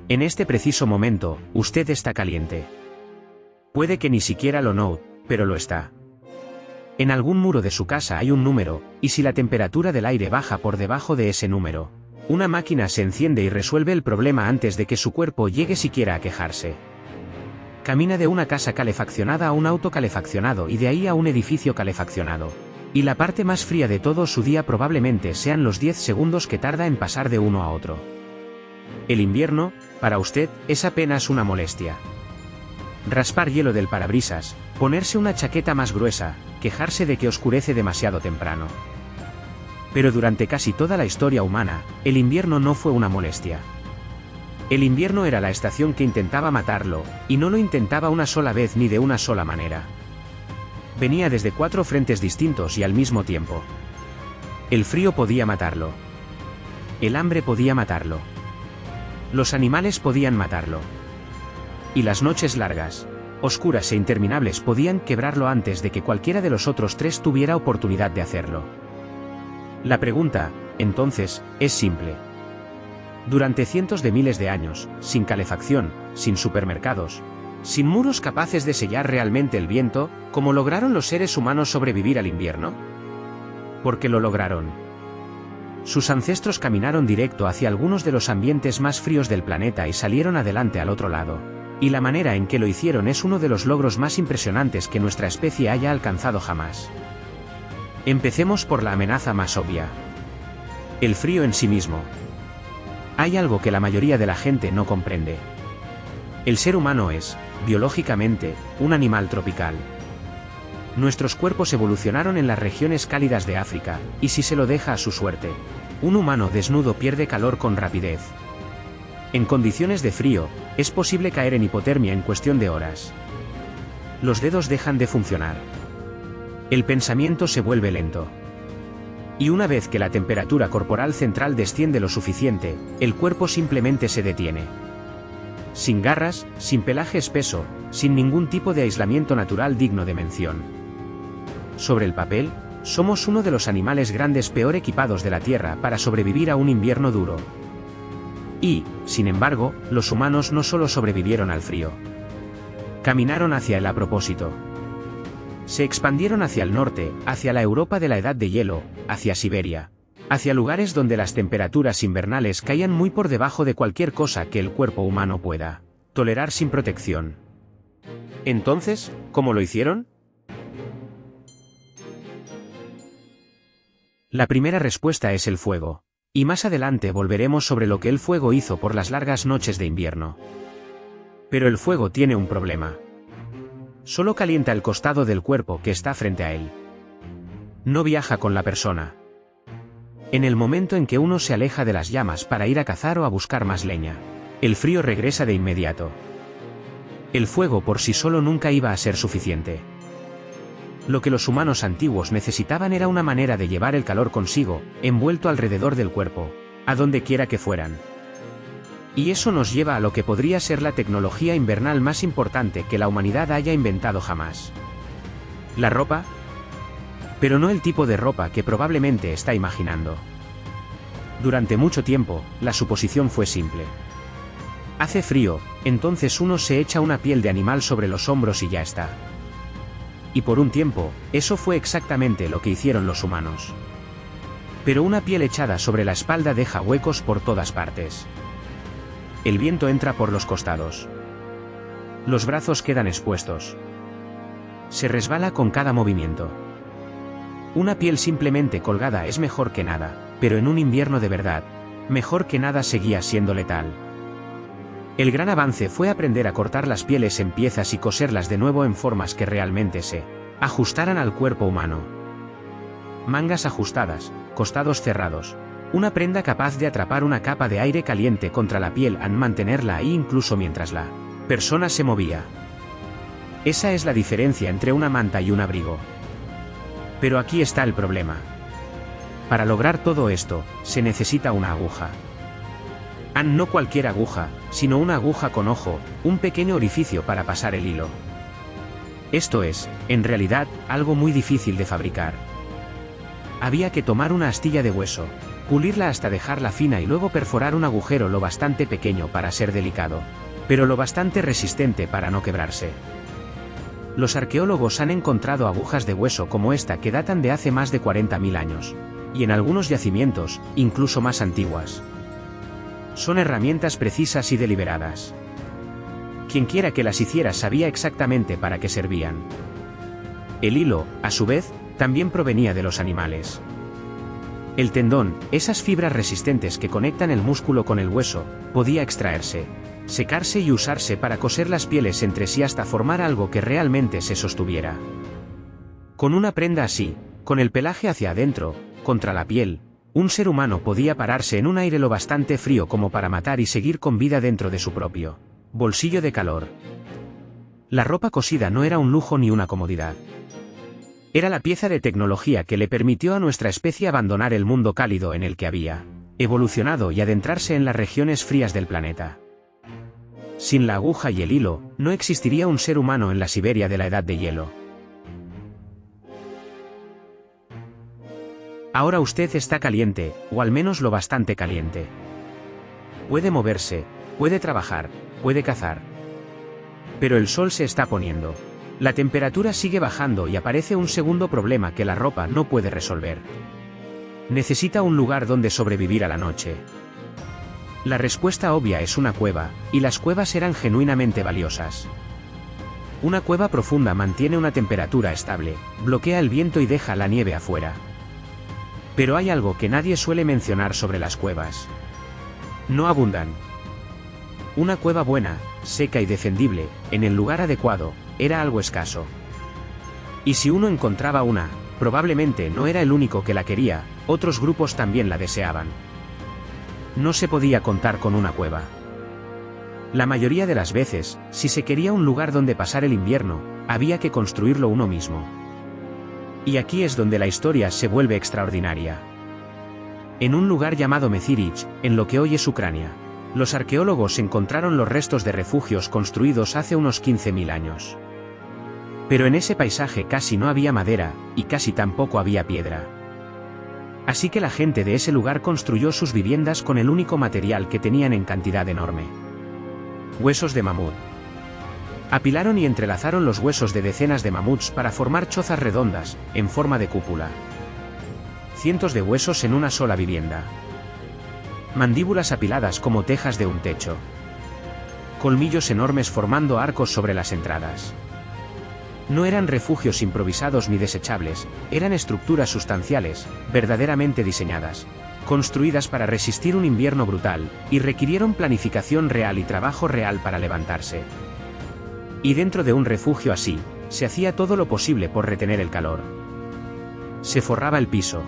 En este preciso momento, usted está caliente. Puede que ni siquiera lo note, pero lo está. En algún muro de su casa hay un número, y si la temperatura del aire baja por debajo de ese número, una máquina se enciende y resuelve el problema antes de que su cuerpo llegue siquiera a quejarse. Camina de una casa calefaccionada a un auto calefaccionado y de ahí a un edificio calefaccionado. Y la parte más fría de todo su día probablemente sean los 10 segundos que tarda en pasar de uno a otro. El invierno, para usted, es apenas una molestia. Raspar hielo del parabrisas, ponerse una chaqueta más gruesa, quejarse de que oscurece demasiado temprano. Pero durante casi toda la historia humana, el invierno no fue una molestia. El invierno era la estación que intentaba matarlo, y no lo intentaba una sola vez ni de una sola manera. Venía desde 4 frentes distintos y al mismo tiempo. El frío podía matarlo. El hambre podía matarlo. Los animales podían matarlo. Y las noches largas, oscuras e interminables podían quebrarlo antes de que cualquiera de los otros 3 tuviera oportunidad de hacerlo. La pregunta, entonces, es simple. Durante cientos de miles de años, sin calefacción, sin supermercados, sin muros capaces de sellar realmente el viento, ¿cómo lograron los seres humanos sobrevivir al invierno? Porque lo lograron. Sus ancestros caminaron directo hacia algunos de los ambientes más fríos del planeta y salieron adelante al otro lado. Y la manera en que lo hicieron es uno de los logros más impresionantes que nuestra especie haya alcanzado jamás. Empecemos por la amenaza más obvia. El frío en sí mismo. Hay algo que la mayoría de la gente no comprende. El ser humano es, biológicamente, un animal tropical. Nuestros cuerpos evolucionaron en las regiones cálidas de África, y si se lo deja a su suerte, un humano desnudo pierde calor con rapidez. En condiciones de frío, es posible caer en hipotermia en cuestión de horas. Los dedos dejan de funcionar. El pensamiento se vuelve lento. Y una vez que la temperatura corporal central desciende lo suficiente, el cuerpo simplemente se detiene. Sin garras, sin pelaje espeso, sin ningún tipo de aislamiento natural digno de mención. Sobre el papel, somos uno de los animales grandes peor equipados de la Tierra para sobrevivir a un invierno duro. Y, sin embargo, los humanos no solo sobrevivieron al frío. Caminaron hacia él a propósito. Se expandieron hacia el norte, hacia la Europa de la Edad de Hielo, hacia Siberia, hacia lugares donde las temperaturas invernales caían muy por debajo de cualquier cosa que el cuerpo humano pueda tolerar sin protección. Entonces, ¿cómo lo hicieron? La primera respuesta es el fuego, y más adelante volveremos sobre lo que el fuego hizo por las largas noches de invierno. Pero el fuego tiene un problema. Solo calienta el costado del cuerpo que está frente a él. No viaja con la persona. En el momento en que uno se aleja de las llamas para ir a cazar o a buscar más leña, el frío regresa de inmediato. El fuego por sí solo nunca iba a ser suficiente. Lo que los humanos antiguos necesitaban era una manera de llevar el calor consigo, envuelto alrededor del cuerpo, a donde quiera que fueran. Y eso nos lleva a lo que podría ser la tecnología invernal más importante que la humanidad haya inventado jamás. ¿La ropa? Pero no el tipo de ropa que probablemente está imaginando. Durante mucho tiempo, la suposición fue simple. Hace frío, entonces uno se echa una piel de animal sobre los hombros y ya está. Y por un tiempo, eso fue exactamente lo que hicieron los humanos. Pero una piel echada sobre la espalda deja huecos por todas partes. El viento entra por los costados. Los brazos quedan expuestos. Se resbala con cada movimiento. Una piel simplemente colgada es mejor que nada, pero en un invierno de verdad, mejor que nada seguía siendo letal. El gran avance fue aprender a cortar las pieles en piezas y coserlas de nuevo en formas que realmente se ajustaran al cuerpo humano. Mangas ajustadas, costados cerrados. Una prenda capaz de atrapar una capa de aire caliente contra la piel y mantenerla ahí incluso mientras la persona se movía. Esa es la diferencia entre una manta y un abrigo. Pero aquí está el problema. Para lograr todo esto, se necesita una aguja. No cualquier aguja, sino una aguja con ojo, un pequeño orificio para pasar el hilo. Esto es, en realidad, algo muy difícil de fabricar. Había que tomar una astilla de hueso, pulirla hasta dejarla fina y luego perforar un agujero lo bastante pequeño para ser delicado, pero lo bastante resistente para no quebrarse. Los arqueólogos han encontrado agujas de hueso como esta que datan de hace más de 40.000 años, y en algunos yacimientos, incluso más antiguas. Son herramientas precisas y deliberadas. Quienquiera que las hiciera sabía exactamente para qué servían. El hilo, a su vez, también provenía de los animales. El tendón, esas fibras resistentes que conectan el músculo con el hueso, podía extraerse, secarse y usarse para coser las pieles entre sí hasta formar algo que realmente se sostuviera. Con una prenda así, con el pelaje hacia adentro, contra la piel, un ser humano podía pararse en un aire lo bastante frío como para matar y seguir con vida dentro de su propio bolsillo de calor. La ropa cosida no era un lujo ni una comodidad. Era la pieza de tecnología que le permitió a nuestra especie abandonar el mundo cálido en el que había evolucionado y adentrarse en las regiones frías del planeta. Sin la aguja y el hilo, no existiría un ser humano en la Siberia de la Edad de Hielo. Ahora usted está caliente, o al menos lo bastante caliente. Puede moverse, puede trabajar, puede cazar. Pero el sol se está poniendo. La temperatura sigue bajando y aparece un segundo problema que la ropa no puede resolver. Necesita un lugar donde sobrevivir a la noche. La respuesta obvia es una cueva, y las cuevas eran genuinamente valiosas. Una cueva profunda mantiene una temperatura estable, bloquea el viento y deja la nieve afuera. Pero hay algo que nadie suele mencionar sobre las cuevas. No abundan. Una cueva buena, seca y defendible, en el lugar adecuado, era algo escaso. Y si uno encontraba una, probablemente no era el único que la quería, otros grupos también la deseaban. No se podía contar con una cueva. La mayoría de las veces, si se quería un lugar donde pasar el invierno, había que construirlo uno mismo. Y aquí es donde la historia se vuelve extraordinaria. En un lugar llamado Mezirich, en lo que hoy es Ucrania, los arqueólogos encontraron los restos de refugios construidos hace unos 15.000 años. Pero en ese paisaje casi no había madera, y casi tampoco había piedra. Así que la gente de ese lugar construyó sus viviendas con el único material que tenían en cantidad enorme: huesos de mamut. Apilaron y entrelazaron los huesos de decenas de mamuts para formar chozas redondas, en forma de cúpula. Cientos de huesos en una sola vivienda. Mandíbulas apiladas como tejas de un techo. Colmillos enormes formando arcos sobre las entradas. No eran refugios improvisados ni desechables, eran estructuras sustanciales, verdaderamente diseñadas, construidas para resistir un invierno brutal, y requirieron planificación real y trabajo real para levantarse. Y dentro de un refugio así, se hacía todo lo posible por retener el calor. Se forraba el piso.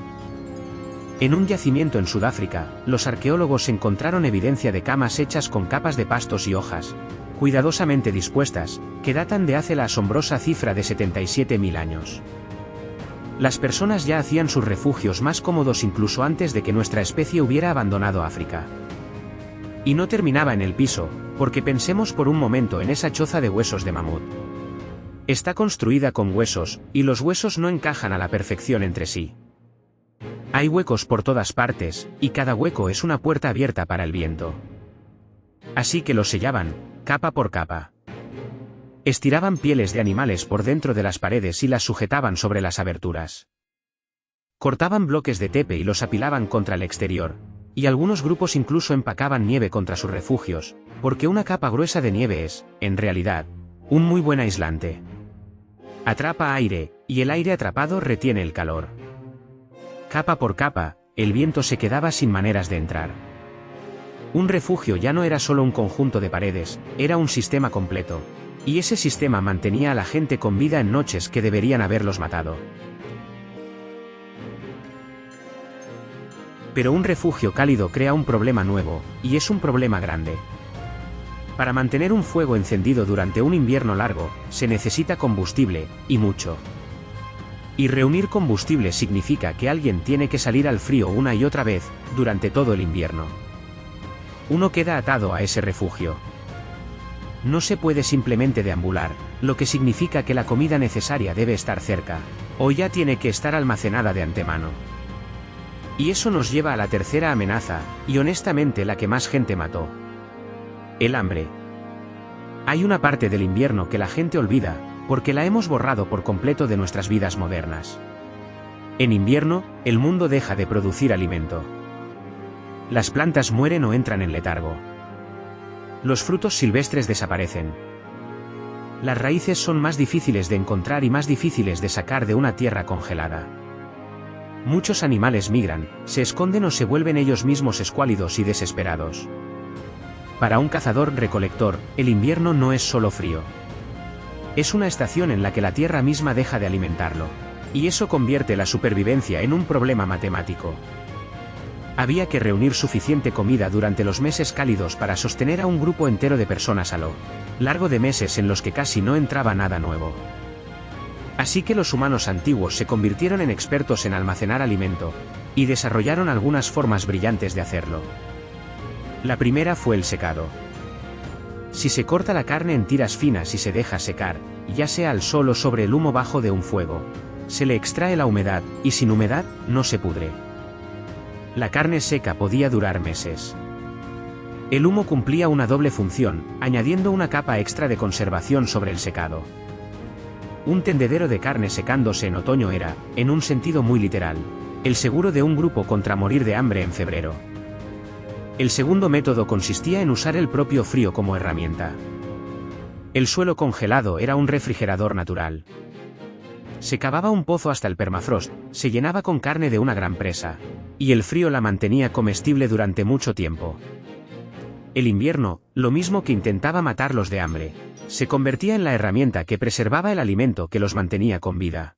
En un yacimiento en Sudáfrica, los arqueólogos encontraron evidencia de camas hechas con capas de pastos y hojas, cuidadosamente dispuestas, que datan de hace la asombrosa cifra de 77.000 años. Las personas ya hacían sus refugios más cómodos incluso antes de que nuestra especie hubiera abandonado África. Y no terminaba en el piso, porque pensemos por un momento en esa choza de huesos de mamut. Está construida con huesos, y los huesos no encajan a la perfección entre sí. Hay huecos por todas partes, y cada hueco es una puerta abierta para el viento. Así que los sellaban, capa por capa. Estiraban pieles de animales por dentro de las paredes y las sujetaban sobre las aberturas. Cortaban bloques de tepe y los apilaban contra el exterior, y algunos grupos incluso empacaban nieve contra sus refugios, porque una capa gruesa de nieve es, en realidad, un muy buen aislante. Atrapa aire, y el aire atrapado retiene el calor. Capa por capa, el viento se quedaba sin maneras de entrar. Un refugio ya no era solo un conjunto de paredes, era un sistema completo. Y ese sistema mantenía a la gente con vida en noches que deberían haberlos matado. Pero un refugio cálido crea un problema nuevo, y es un problema grande. Para mantener un fuego encendido durante un invierno largo, se necesita combustible, y mucho. Y reunir combustible significa que alguien tiene que salir al frío una y otra vez, durante todo el invierno. Uno queda atado a ese refugio. No se puede simplemente deambular, lo que significa que la comida necesaria debe estar cerca, o ya tiene que estar almacenada de antemano. Y eso nos lleva a la tercera amenaza, y honestamente la que más gente mató. El hambre. Hay una parte del invierno que la gente olvida, porque la hemos borrado por completo de nuestras vidas modernas. En invierno, el mundo deja de producir alimento. Las plantas mueren o entran en letargo. Los frutos silvestres desaparecen. Las raíces son más difíciles de encontrar y más difíciles de sacar de una tierra congelada. Muchos animales migran, se esconden o se vuelven ellos mismos escuálidos y desesperados. Para un cazador-recolector, el invierno no es solo frío. Es una estación en la que la tierra misma deja de alimentarlo. Y eso convierte la supervivencia en un problema matemático. Había que reunir suficiente comida durante los meses cálidos para sostener a un grupo entero de personas a lo largo de meses en los que casi no entraba nada nuevo. Así que los humanos antiguos se convirtieron en expertos en almacenar alimento, y desarrollaron algunas formas brillantes de hacerlo. La primera fue el secado. Si se corta la carne en tiras finas y se deja secar, ya sea al sol o sobre el humo bajo de un fuego, se le extrae la humedad, y sin humedad, no se pudre. La carne seca podía durar meses. El humo cumplía una doble función, añadiendo una capa extra de conservación sobre el secado. Un tendedero de carne secándose en otoño era, en un sentido muy literal, el seguro de un grupo contra morir de hambre en febrero. El segundo método consistía en usar el propio frío como herramienta. El suelo congelado era un refrigerador natural. Se cavaba un pozo hasta el permafrost, se llenaba con carne de una gran presa, y el frío la mantenía comestible durante mucho tiempo. El invierno, lo mismo que intentaba matarlos de hambre, se convertía en la herramienta que preservaba el alimento que los mantenía con vida.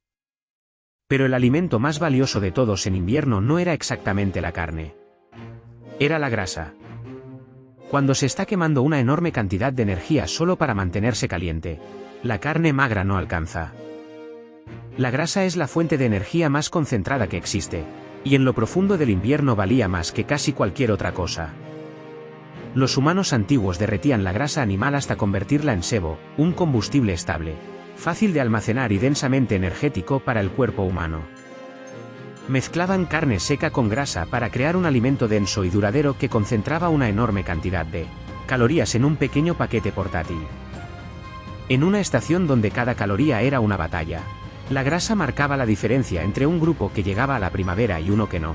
Pero el alimento más valioso de todos en invierno no era exactamente la carne. Era la grasa. Cuando se está quemando una enorme cantidad de energía solo para mantenerse caliente, la carne magra no alcanza. La grasa es la fuente de energía más concentrada que existe, y en lo profundo del invierno valía más que casi cualquier otra cosa. Los humanos antiguos derretían la grasa animal hasta convertirla en sebo, un combustible estable, fácil de almacenar y densamente energético para el cuerpo humano. Mezclaban carne seca con grasa para crear un alimento denso y duradero que concentraba una enorme cantidad de calorías en un pequeño paquete portátil. En una estación donde cada caloría era una batalla, la grasa marcaba la diferencia entre un grupo que llegaba a la primavera y uno que no.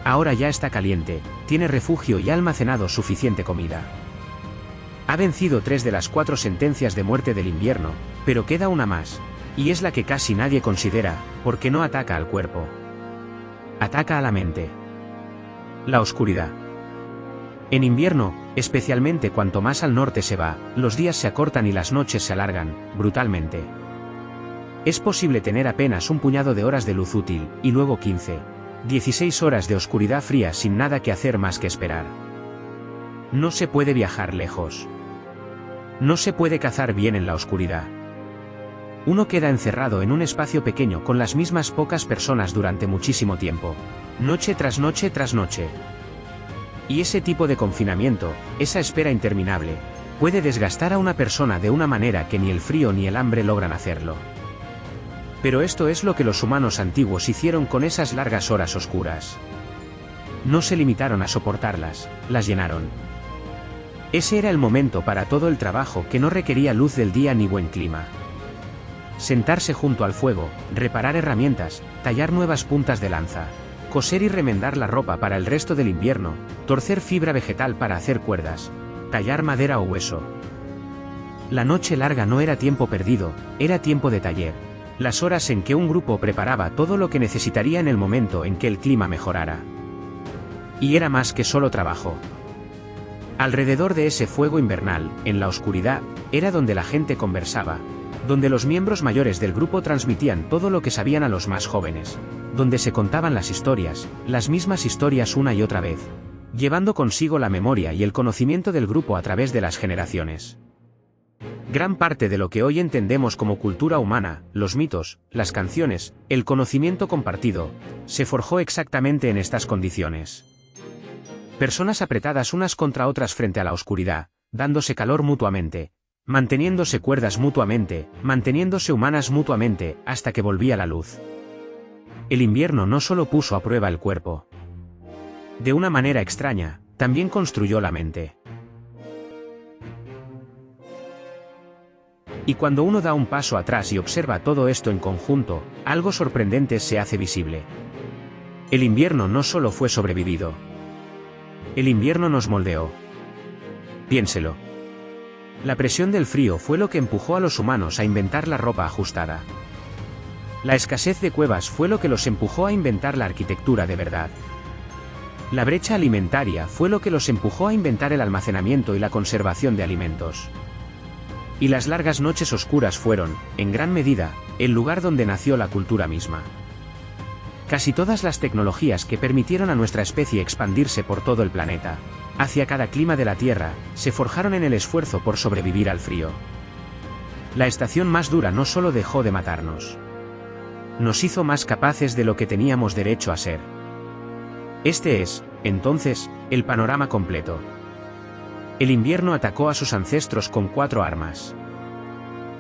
Ahora ya está caliente, tiene refugio y ha almacenado suficiente comida. Ha vencido 3 de las 4 sentencias de muerte del invierno, pero queda una más, y es la que casi nadie considera, porque no ataca al cuerpo. Ataca a la mente. La oscuridad. En invierno, especialmente cuanto más al norte se va, los días se acortan y las noches se alargan, brutalmente. Es posible tener apenas un puñado de horas de luz útil, y luego 15, 16 horas de oscuridad fría sin nada que hacer más que esperar. No se puede viajar lejos. No se puede cazar bien en la oscuridad. Uno queda encerrado en un espacio pequeño con las mismas pocas personas durante muchísimo tiempo, noche tras noche tras noche. Y ese tipo de confinamiento, esa espera interminable, puede desgastar a una persona de una manera que ni el frío ni el hambre logran hacerlo. Pero esto es lo que los humanos antiguos hicieron con esas largas horas oscuras. No se limitaron a soportarlas, las llenaron. Ese era el momento para todo el trabajo que no requería luz del día ni buen clima. Sentarse junto al fuego, reparar herramientas, tallar nuevas puntas de lanza, coser y remendar la ropa para el resto del invierno, torcer fibra vegetal para hacer cuerdas, tallar madera o hueso. La noche larga no era tiempo perdido, era tiempo de taller, las horas en que un grupo preparaba todo lo que necesitaría en el momento en que el clima mejorara. Y era más que solo trabajo. Alrededor de ese fuego invernal, en la oscuridad, era donde la gente conversaba, donde los miembros mayores del grupo transmitían todo lo que sabían a los más jóvenes, donde se contaban las mismas historias una y otra vez, llevando consigo la memoria y el conocimiento del grupo a través de las generaciones. Gran parte de lo que hoy entendemos como cultura humana, los mitos, las canciones, el conocimiento compartido, se forjó exactamente en estas condiciones. Personas apretadas unas contra otras frente a la oscuridad, dándose calor mutuamente, manteniéndose cuerdas mutuamente, manteniéndose humanas mutuamente, hasta que volvía la luz. El invierno no solo puso a prueba el cuerpo. De una manera extraña, también construyó la mente. Y cuando uno da un paso atrás y observa todo esto en conjunto, algo sorprendente se hace visible. El invierno no solo fue sobrevivido. El invierno nos moldeó. Piénselo. La presión del frío fue lo que empujó a los humanos a inventar la ropa ajustada. La escasez de cuevas fue lo que los empujó a inventar la arquitectura de verdad. La brecha alimentaria fue lo que los empujó a inventar el almacenamiento y la conservación de alimentos. Y las largas noches oscuras fueron, en gran medida, el lugar donde nació la cultura misma. Casi todas las tecnologías que permitieron a nuestra especie expandirse por todo el planeta, hacia cada clima de la Tierra, se forjaron en el esfuerzo por sobrevivir al frío. La estación más dura no solo dejó de matarnos. Nos hizo más capaces de lo que teníamos derecho a ser. Este es, entonces, el panorama completo. El invierno atacó a sus ancestros con 4 armas.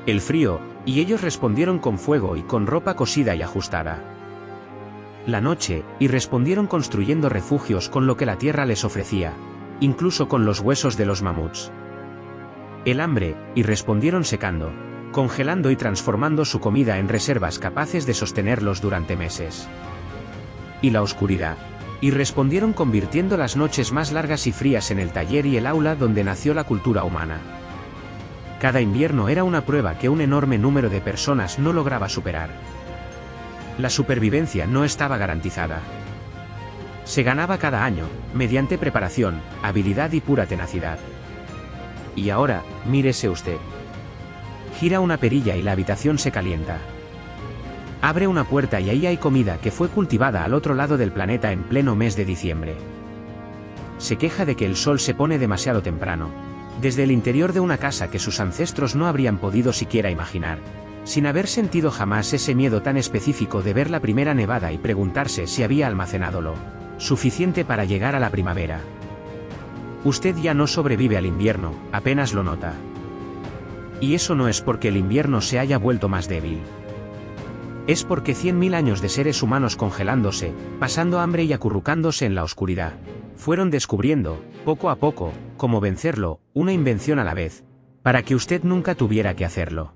El frío, y ellos respondieron con fuego y con ropa cosida y ajustada. La noche, y respondieron construyendo refugios con lo que la tierra les ofrecía, incluso con los huesos de los mamuts. El hambre, y respondieron secando, congelando y transformando su comida en reservas capaces de sostenerlos durante meses. Y la oscuridad, y respondieron convirtiendo las noches más largas y frías en el taller y el aula donde nació la cultura humana. Cada invierno era una prueba que un enorme número de personas no lograba superar. La supervivencia no estaba garantizada. Se ganaba cada año, mediante preparación, habilidad y pura tenacidad. Y ahora, mírese usted. Gira una perilla y la habitación se calienta. Abre una puerta y ahí hay comida que fue cultivada al otro lado del planeta en pleno mes de diciembre. Se queja de que el sol se pone demasiado temprano, desde el interior de una casa que sus ancestros no habrían podido siquiera imaginar, sin haber sentido jamás ese miedo tan específico de ver la primera nevada y preguntarse si había almacenado lo suficiente para llegar a la primavera. Usted ya no sobrevive al invierno, apenas lo nota. Y eso no es porque el invierno se haya vuelto más débil. Es porque 100.000 años de seres humanos congelándose, pasando hambre y acurrucándose en la oscuridad, fueron descubriendo, poco a poco, cómo vencerlo, una invención a la vez, para que usted nunca tuviera que hacerlo.